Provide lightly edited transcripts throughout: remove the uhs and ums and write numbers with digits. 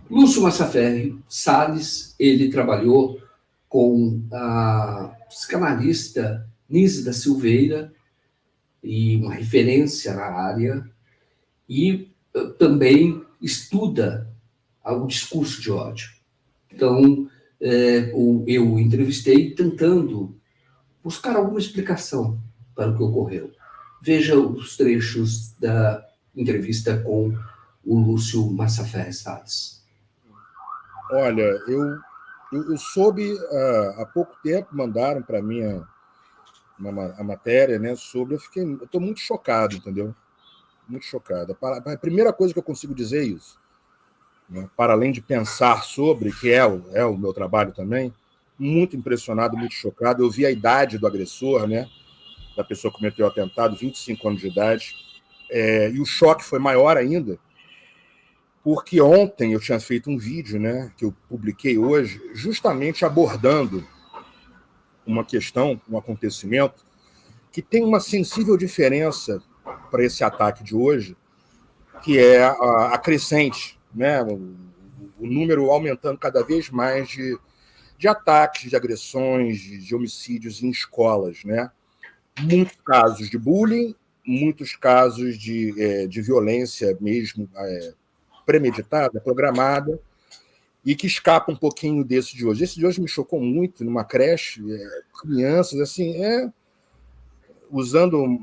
Lúcio Massaferri Salles, ele trabalhou com a psicanalista Nise da Silveira, e uma referência na área, e também estuda o discurso de ódio. Então, eu o entrevistei tentando buscar alguma explicação para o que ocorreu. Veja os trechos da entrevista com o Lúcio Massaferri Salles. Olha, eu soube há pouco tempo, mandaram para mim a matéria, né, sobre. Eu estou muito chocado, entendeu? Muito chocado. A primeira coisa que eu consigo dizer é isso, né, para além de pensar sobre, que é o meu trabalho também, muito impressionado, muito chocado. Eu vi a idade do agressor, né, da pessoa que cometeu o atentado, 25 anos de idade, e o choque foi maior ainda, porque ontem eu tinha feito um vídeo, né, que eu publiquei hoje, justamente abordando uma questão, um acontecimento, que tem uma sensível diferença para esse ataque de hoje, que é a crescente, né, o número aumentando cada vez mais de ataques, de agressões, de homicídios em escolas, né? Muitos casos de bullying, muitos casos de violência mesmo premeditada, programada, e que escapa um pouquinho desse de hoje. Esse de hoje me chocou muito, numa creche, crianças, assim, usando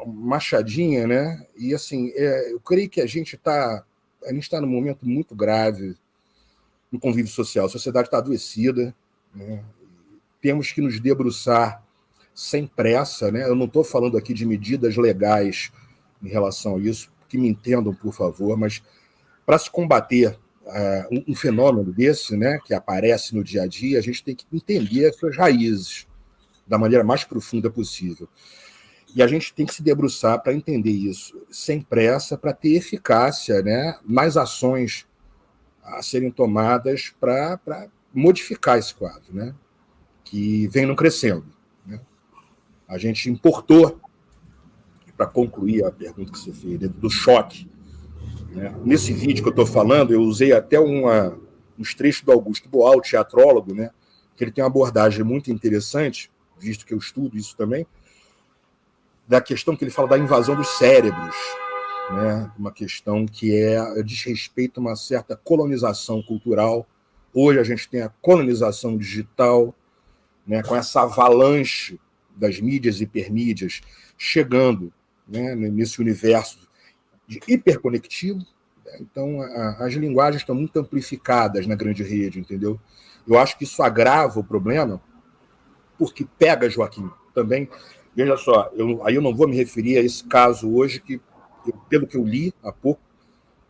machadinha, né? E, assim, eu creio que a gente está num momento muito grave no convívio social. A sociedade está adoecida, né? Temos que nos debruçar sem pressa, né? Eu não estou falando aqui de medidas legais em relação a isso, que me entendam, por favor, mas para se combater um fenômeno desse, né, que aparece no dia a dia, a gente tem que entender as suas raízes da maneira mais profunda possível. E a gente tem que se debruçar para entender isso sem pressa, para ter eficácia, né, nas ações a serem tomadas para modificar esse quadro, né, que vem não crescendo. Né? A gente importou, para concluir a pergunta que você fez, do choque. Né? Nesse vídeo que eu estou falando, eu usei até uns trechos do Augusto Boal, teatrólogo, né, que ele tem uma abordagem muito interessante, visto que eu estudo isso também, da questão que ele fala da invasão dos cérebros, né? Uma questão que diz respeito a uma certa colonização cultural. Hoje a gente tem a colonização digital, né, com essa avalanche das mídias e hipermídias chegando, né, nesse universo de hiperconectivo. Então, as linguagens estão muito amplificadas na grande rede, entendeu? Eu acho que isso agrava o problema, porque pega, Joaquim, também. Veja só, aí eu não vou me referir a esse caso hoje, que, pelo que eu li há pouco,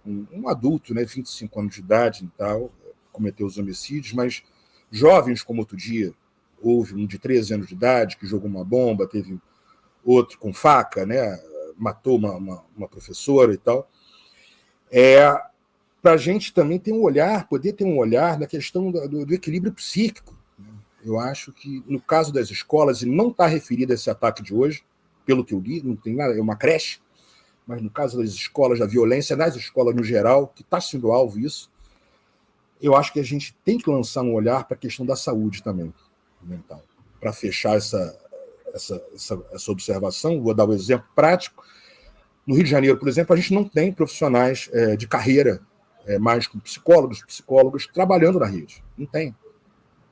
um adulto, né, 25 anos de idade e tal, cometeu os homicídios, mas jovens como outro dia, houve um de 13 anos de idade que jogou uma bomba, teve outro com faca, né, matou uma professora e tal. Para a gente também ter um olhar, poder ter um olhar na questão do equilíbrio psíquico. Eu acho que, no caso das escolas, e não está referido a esse ataque de hoje, pelo que eu li, não tem nada, é uma creche, mas no caso das escolas, da violência, nas escolas no geral, que está sendo alvo isso, eu acho que a gente tem que lançar um olhar para a questão da saúde também, mental, para fechar essa observação. Vou dar um exemplo prático. No Rio de Janeiro, por exemplo, a gente não tem profissionais de carreira, mais com psicólogos trabalhando na rede. Não tem.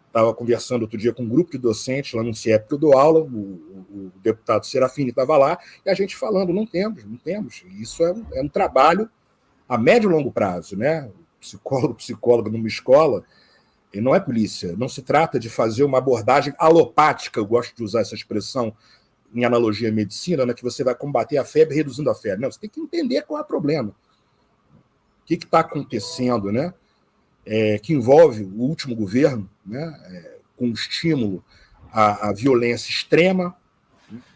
Estava conversando outro dia com um grupo de docentes lá no CIEP que eu dou aula, o deputado Serafini estava lá, e a gente falando, não temos. Isso é um trabalho a médio e longo prazo, né? Psicólogo numa escola, e não é polícia. Não se trata de fazer uma abordagem alopática, eu gosto de usar essa expressão em analogia à medicina, né, que você vai combater a febre reduzindo a febre. Não, você tem que entender qual é o problema. O que está acontecendo, né? Que envolve o último governo, né, com estímulo à violência extrema,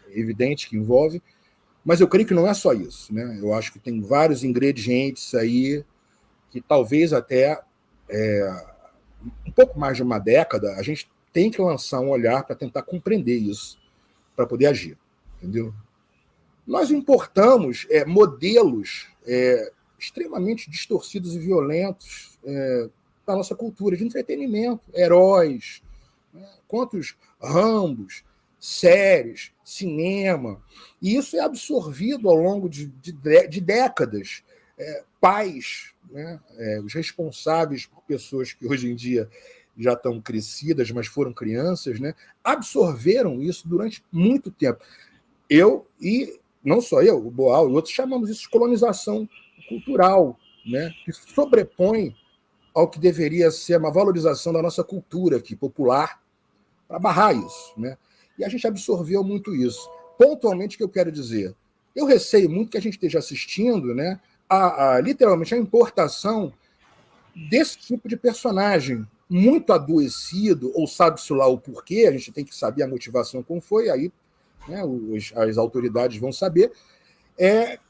evidente que envolve, mas eu creio que não é só isso. Né? Eu acho que tem vários ingredientes aí que talvez até um pouco mais de uma década a gente tem que lançar um olhar para tentar compreender isso, para poder agir. Entendeu? Nós importamos modelos extremamente distorcidos e violentos da nossa cultura de entretenimento, heróis, né? Quantos Rambos, séries, cinema, e isso é absorvido ao longo de décadas. Pais, né? Os responsáveis por pessoas que hoje em dia já estão crescidas, mas foram crianças, né? Absorveram isso durante muito tempo. Eu, e não só eu, o Boal e outros, chamamos isso de colonização cultural, né? Que sobrepõe ao que deveria ser uma valorização da nossa cultura aqui, popular, para barrar isso, né? E a gente absorveu muito isso. Pontualmente, o que eu quero dizer? Eu receio muito que a gente esteja assistindo, né, literalmente a importação desse tipo de personagem muito adoecido, ou sabe-se lá o porquê, a gente tem que saber a motivação como foi, aí, né, as autoridades vão saber,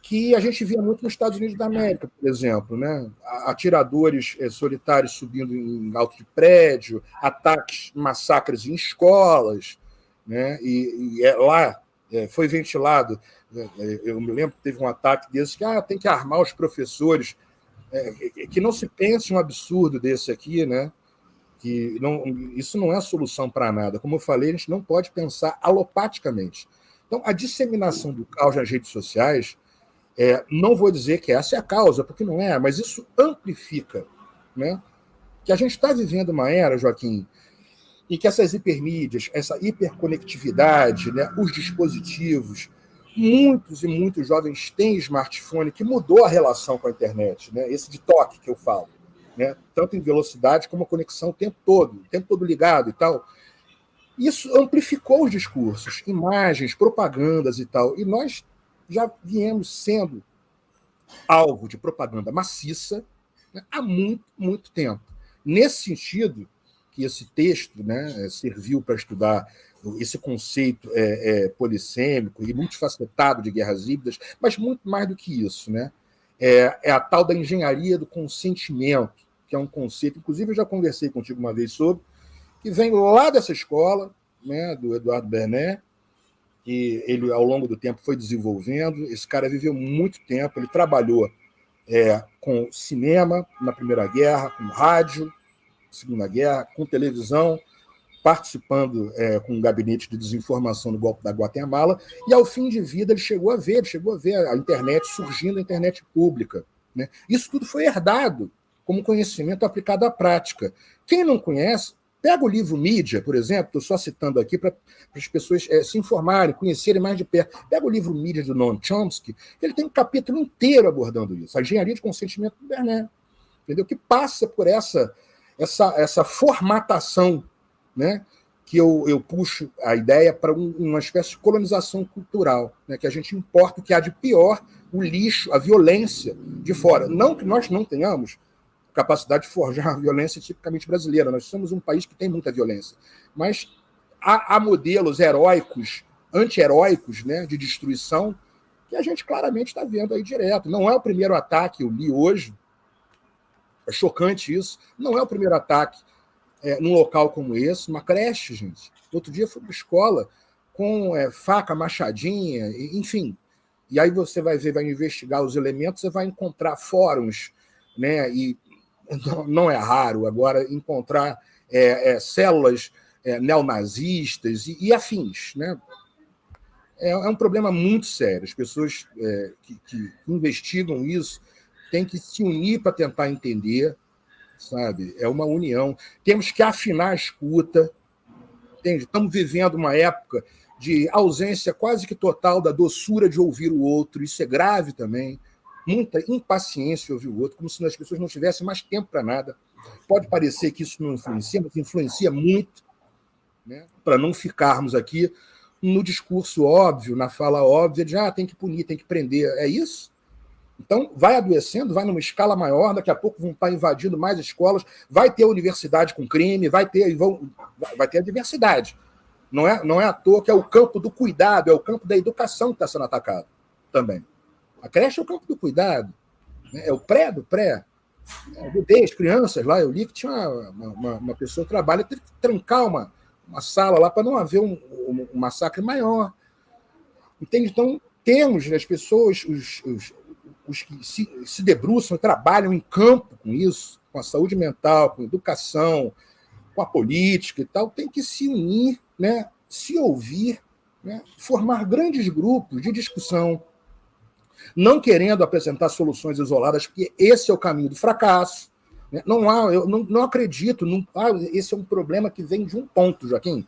que a gente via muito nos Estados Unidos da América, por exemplo, né? Atiradores solitários subindo em alto de prédio, ataques, massacres em escolas, né? Lá foi ventilado, eu me lembro que teve um ataque desse, que tem que armar os professores, que não se pense um absurdo desse aqui, né? Que isso não é solução para nada. Como eu falei, a gente não pode pensar alopaticamente. Então, a disseminação do caos nas redes sociais, não vou dizer que essa é a causa, porque não é, mas isso amplifica, né? Que a gente está vivendo uma era, Joaquim, em que essas hipermídias, essa hiperconectividade, né, os dispositivos, muitos e muitos jovens têm smartphone, que mudou a relação com a internet, né? Esse de toque que eu falo, né? Tanto em velocidade como a conexão o tempo todo ligado e tal. Isso amplificou os discursos, imagens, propagandas e tal. E nós já viemos sendo alvo de propaganda maciça, né, há muito, muito tempo. Nesse sentido, que esse texto, né, serviu para estudar esse conceito polissêmico e multifacetado de guerras híbridas, mas muito mais do que isso, né? É a tal da engenharia do consentimento, que é um conceito, inclusive eu já conversei contigo uma vez sobre, que vem lá dessa escola, né, do Eduardo Bernet, que ele, ao longo do tempo, foi desenvolvendo. Esse cara viveu muito tempo, ele trabalhou com cinema na Primeira Guerra, com rádio, Segunda Guerra, com televisão, participando com um gabinete de desinformação no golpe da Guatemala, e, ao fim de vida, ele chegou a ver a internet surgindo, a internet pública, né? Isso tudo foi herdado como conhecimento aplicado à prática. Quem não conhece, pega o livro Mídia, por exemplo, estou só citando aqui para as pessoas se informarem, conhecerem mais de perto. Pega o livro Mídia do Noam Chomsky, que ele tem um capítulo inteiro abordando isso, a engenharia de consentimento do Bernet, entendeu? Que passa por essa formatação, né? Que eu puxo a ideia para uma espécie de colonização cultural, né? Que a gente importa o que há de pior, o lixo, a violência de fora. Não que nós não tenhamos capacidade de forjar a violência tipicamente brasileira. Nós somos um país que tem muita violência. Mas há modelos heróicos, anti-heróicos, né, de destruição, que a gente claramente está vendo aí direto. Não é o primeiro ataque, eu li hoje, é chocante isso, não é o primeiro ataque num local como esse, uma creche, gente. Outro dia fui para a escola com faca, machadinha, enfim. E aí você vai investigar os elementos, você vai encontrar fóruns, né, e não é raro agora encontrar células neonazistas e afins, né? É um problema muito sério. As pessoas que investigam isso têm que se unir para tentar entender, sabe? É uma união. Temos que afinar a escuta, entende? Estamos vivendo uma época de ausência quase que total da doçura de ouvir o outro. Isso é grave também. Muita impaciência ouvir o outro, como se as pessoas não tivessem mais tempo para nada. Pode parecer que isso não influencia, mas influencia muito, né? Para não ficarmos aqui no discurso óbvio, na fala óbvia de tem que punir, tem que prender. É isso? Então, vai adoecendo, vai numa escala maior, daqui a pouco vão estar invadindo mais escolas, vai ter universidade com crime, vai ter a diversidade. Não é à toa que é o campo do cuidado, é o campo da educação que está sendo atacado também. A creche é o campo do cuidado, né? É o pré do pré. Eu mudei as crianças lá, eu li que tinha uma pessoa que trabalha, teve que trancar uma sala lá para não haver um massacre maior. Entende? Então, temos as pessoas, os que se debruçam, trabalham em campo com isso, com a saúde mental, com a educação, com a política e tal, tem que se unir, né, se ouvir, né, formar grandes grupos de discussão, não querendo apresentar soluções isoladas, porque esse é o caminho do fracasso. Né? Eu não acredito, esse é um problema que vem de um ponto, Joaquim.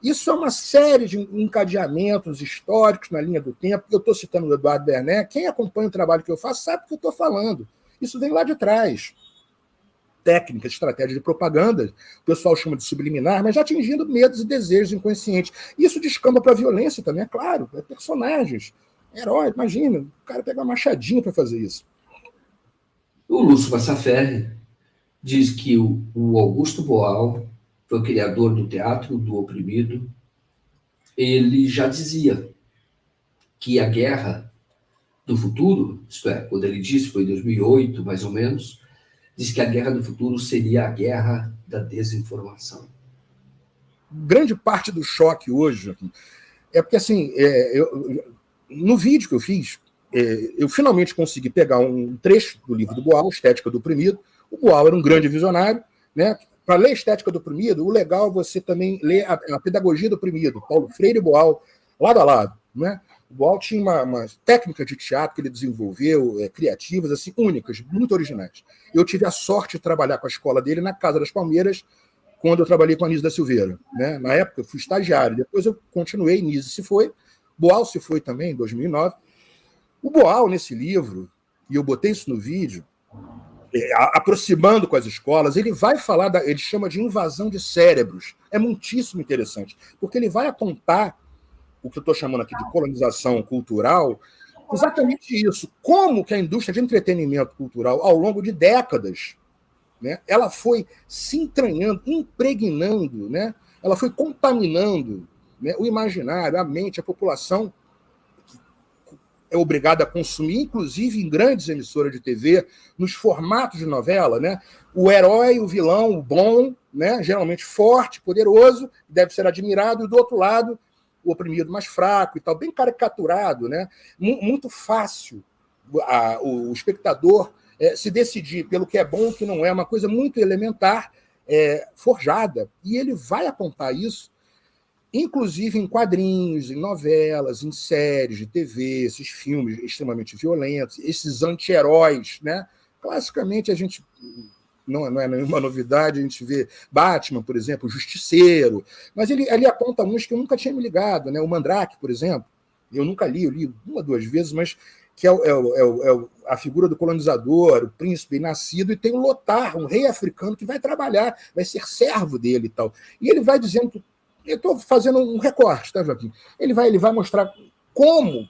Isso é uma série de encadeamentos históricos na linha do tempo. Eu estou citando o Eduardo Bernet. Quem acompanha o trabalho que eu faço sabe o que eu estou falando. Isso vem lá de trás. Técnicas, estratégias de propaganda, o pessoal chama de subliminar, mas já atingindo medos e desejos inconscientes. Isso descamba para a violência também, é claro. É personagens, herói, imagina, o cara pega uma machadinha para fazer isso. O Lúcio Massaferri diz que o Augusto Boal foi o criador do teatro do oprimido. Ele já dizia que a guerra do futuro, isto é, quando ele disse, foi em 2008, mais ou menos, disse que a guerra do futuro seria a guerra da desinformação. Grande parte do choque hoje é porque, assim, no vídeo que eu fiz, eu finalmente consegui pegar um trecho do livro do Boal, Estética do Oprimido. O Boal era um grande visionário, né? Para ler Estética do Oprimido, o legal é você também ler a Pedagogia do Oprimido, Paulo Freire e Boal, lado a lado, né? O Boal tinha uma técnica de teatro que ele desenvolveu, criativas, assim, únicas, muito originais. Eu tive a sorte de trabalhar com a escola dele na Casa das Palmeiras, quando eu trabalhei com a Nise da Silveira. Né? Na época, eu fui estagiário, depois eu continuei, Nise se foi, Boal se foi também, em 2009. O Boal, nesse livro, e eu botei isso no vídeo, aproximando com as escolas, ele vai falar, ele chama de invasão de cérebros. É muitíssimo interessante, porque ele vai apontar o que eu estou chamando aqui de colonização cultural, exatamente isso. Como que a indústria de entretenimento cultural, ao longo de décadas, né, ela foi se entranhando, impregnando, né, ela foi contaminando, né, o imaginário, a mente, a população é obrigada a consumir, inclusive em grandes emissoras de TV, nos formatos de novela, né, o herói, o vilão, o bom, né, geralmente forte, poderoso, deve ser admirado, e do outro lado, o oprimido mais fraco e tal, bem caricaturado, né? Muito fácil o espectador se decidir pelo que é bom e o que não é, uma coisa muito elementar, forjada. E ele vai apontar isso, inclusive em quadrinhos, em novelas, em séries de TV, esses filmes extremamente violentos, esses anti-heróis, né? Classicamente, a gente... Não é nenhuma novidade, a gente vê Batman, por exemplo, o Justiceiro, mas ele aponta uns que eu nunca tinha me ligado, né? O Mandrake, por exemplo, eu nunca li, eu li uma, duas vezes, mas que é a figura do colonizador, o príncipe nascido, e tem o Lothar, um rei africano que vai trabalhar, vai ser servo dele e tal. E ele vai dizendo, eu estou fazendo um recorte, tá, Joaquim? Ele vai mostrar como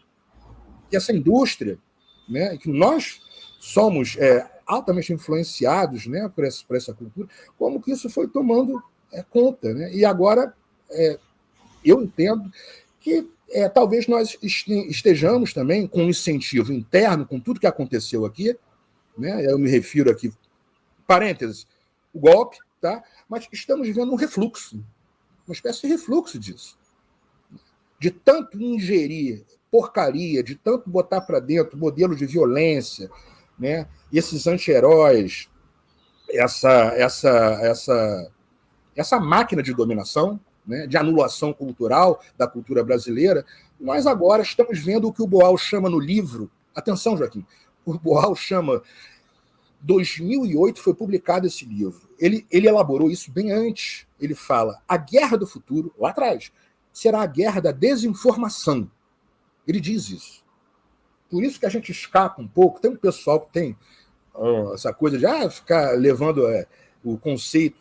que essa indústria, né, que nós somos altamente influenciados, né, por essa cultura, como que isso foi tomando conta. Né? E agora eu entendo que talvez nós estejamos também com um incentivo interno, com tudo que aconteceu aqui, né? Eu me refiro aqui, parênteses, o golpe, tá? Mas estamos vivendo um refluxo, uma espécie de refluxo disso. De tanto ingerir porcaria, de tanto botar para dentro modelo de violência, né? Esses anti-heróis, essa máquina de dominação, né? De anulação cultural da cultura brasileira, nós agora estamos vendo o que o Boal chama no livro. Atenção, Joaquim, o Boal chama... 2008 foi publicado esse livro. Ele elaborou isso bem antes. Ele fala, a guerra do futuro, lá atrás, será a guerra da desinformação. Ele diz isso. Por isso que a gente escapa um pouco. Tem um pessoal que tem essa coisa de ficar levando o conceito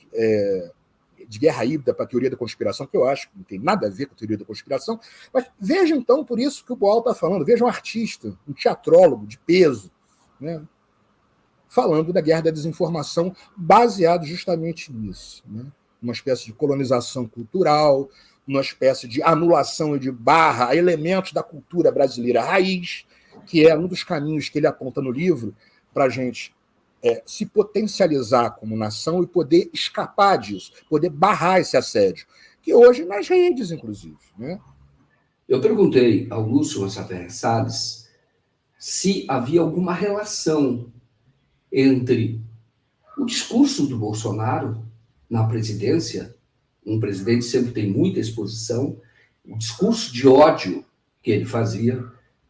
de guerra híbrida para a teoria da conspiração, que eu acho que não tem nada a ver com a teoria da conspiração. Mas veja, então, por isso que o Boal está falando. Veja um artista, um teatrólogo de peso, né? Falando da guerra da desinformação, baseado justamente nisso. Né? Uma espécie de colonização cultural, uma espécie de anulação e de barra a elementos da cultura brasileira raiz, que é um dos caminhos que ele aponta no livro para a gente se potencializar como nação e poder escapar disso, poder barrar esse assédio, que hoje nas redes, inclusive. Né? Eu perguntei ao Lúcio Massaferri Salles se havia alguma relação entre o discurso do Bolsonaro na presidência. Um presidente sempre tem muita exposição, o discurso de ódio que ele fazia,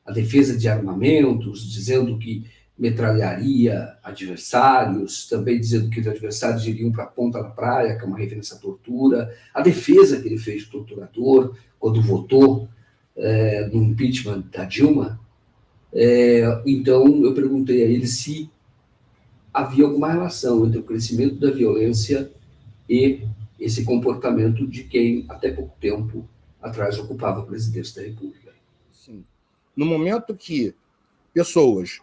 a defesa de armamentos, dizendo que metralharia adversários, também dizendo que os adversários iriam para a ponta da praia, que é uma referência à tortura, a defesa que ele fez do torturador quando votou no impeachment da Dilma. Então, eu perguntei a ele se havia alguma relação entre o crescimento da violência e esse comportamento de quem, até pouco tempo atrás, ocupava a presidência da República. Sim. No momento que pessoas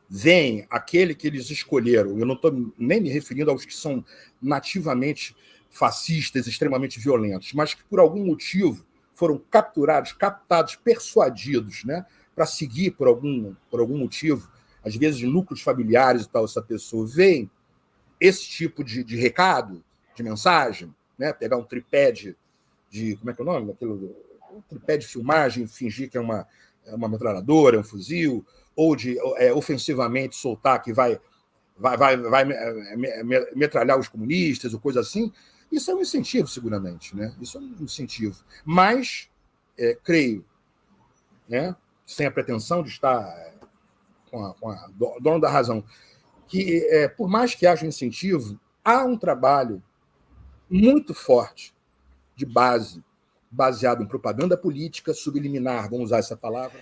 veem aquele que eles escolheram, eu não estou nem me referindo aos que são nativamente fascistas, extremamente violentos, mas que por algum motivo foram capturados, captados, persuadidos, para seguir por algum motivo, às vezes de núcleos familiares e tal, essa pessoa vem esse tipo de recado, de mensagem, pegar um tripé de como é que é o nome? Um tripé de filmagem, fingir que é uma metralhadora, um fuzil, ou de ofensivamente soltar que vai metralhar os comunistas ou coisa assim. Isso é um incentivo, seguramente. Isso é um incentivo. Mas, creio, sem a pretensão de estar com a dono da razão, que, por mais que haja um incentivo, há um trabalho muito forte de base, baseado em propaganda política subliminar, vamos usar essa palavra,